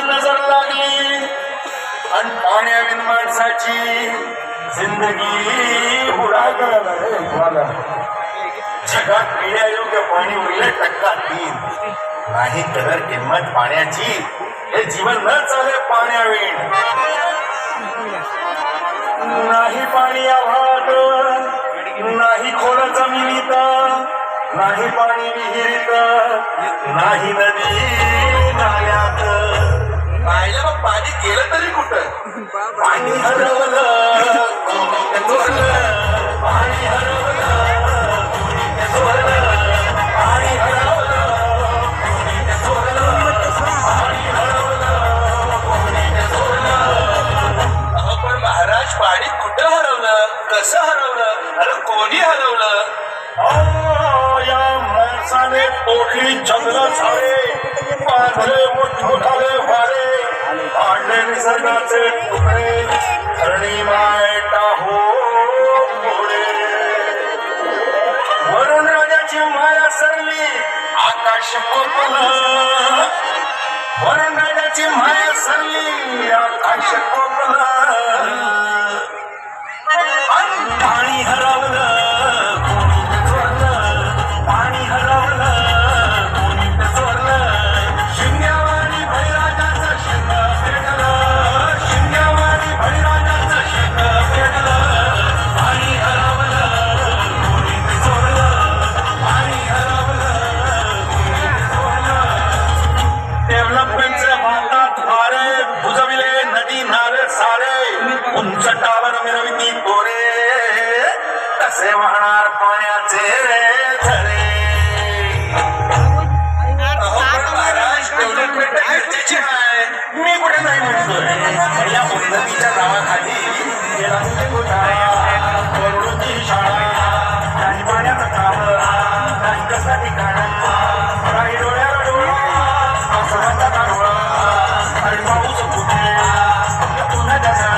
नजर लागली आणि पाण्याविन माणसाची जिंदगी बुडागला जगात पिण्यायोग्य पाणी उरले टक्का 3 नाही कदर किंमत पाण्याची हे जीवन न चाले पाण्याविण नाही पाणी आव्हाट नाही खोल जमिनीत नाही पाणी विहिरीत नाही नदी नाल्यात पाहिलं मग पाणी गेलं तरी कुठं पाणी हरवलं पाणी हरवलं पाणी कुठं हरवलं कसं हरवलं अरे कोणी हरवलं या माणसाने तोडली जंगल झाले बांधले मोठमोठाले वारे पाडले निसर्गाचे तुकडे धरणी माय टाहो मोडे वरुण राजाची माया सरली आकाश कोपलं वरुण राजाची माया सरली आकाश कोपलं पाणी हरवलं कोणी चोरलं पाणी हरवलं कोणी चोरलं शिंग्यावाणी बळीराजाचं शेत पेटलं शिंग्यावाणी बळीराजाचं शेत पेटलं पाणी हरवलं कोणी चोरलं पाणी हरवलं कोणी चोरलं डेव्हलपमेंटचे भारतात वारे बुजविले नदी नाले सारे उंच टावर मिरविती पोरे कसे वाहणार पाण्याचे झरे महाराज डेव्हलपमेंट गरजेची आहे मी कुठे नाही म्हणतोय या उन्नतीच्या नावाखाली करोडोची शाळा काही पाण्याचं काम काही कसा ठिकाण काही डोळ्याला डोळा सर्वांचा डोळा आणि पाऊस कुठे पुन्हा त्याचा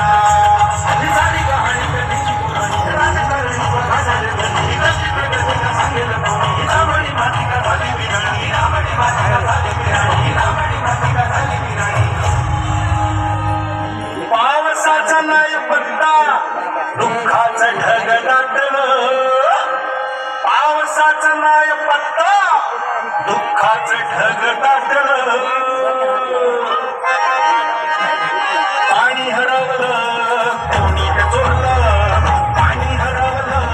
पावसाचा नाही पत्ता दुःखाचं ढग दाटलं पावसाचा नाही पत्ता दुःखाचं ढग दाटलं पाणी हरवलं कोणी ते चोरलं पाणी हरवलं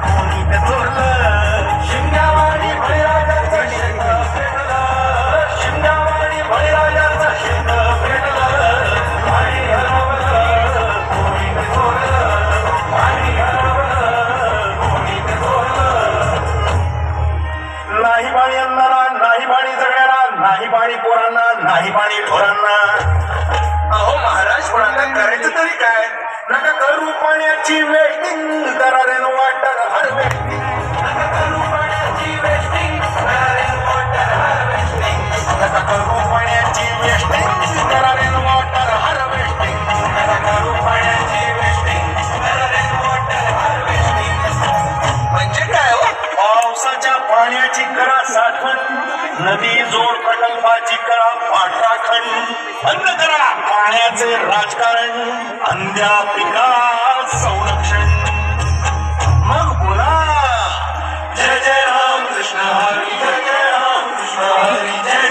कोणी ते चोरलं शिंग्यावाणी बळीराजाचं शेत पेटलं शिंग्यावाणी बळीराजाचं शेत पेटलं पाणी हरवलं कोणी ते चोरलं पाणी हरवलं कोणी ते चोरलं नाही पाणी अन्नाला नाही पाणी जगण्याला नाही पाणी पोरांना नाही पाणी ढोरांना अहो महाराज पण आता करायचं तरी काय नका करू पाण्याची वेस्टिंग करा रेन वॉटर हार्वेस्टिंग नका करू पाण्याची वेस्टिंग करा रेन वॉटर हार्वेस्टिंग नका करू पाण्याची वेस्टिंग करा रेन वॉटर हार्वेस्टिंग नका करू पाण्याची वेस्टिंग करा रेन वॉटर हार्वेस्टिंग म्हणजे काय हो पावसाच्या पाण्याची करा साठवण नदी जोड प्रकल्पाची करा पाठराखण बंद करा पाण्याचे राजकारण अंध्या पिका संरक्षण मग बोला जय जय राम कृष्ण हरी जय जय राम कृष्ण हरी जय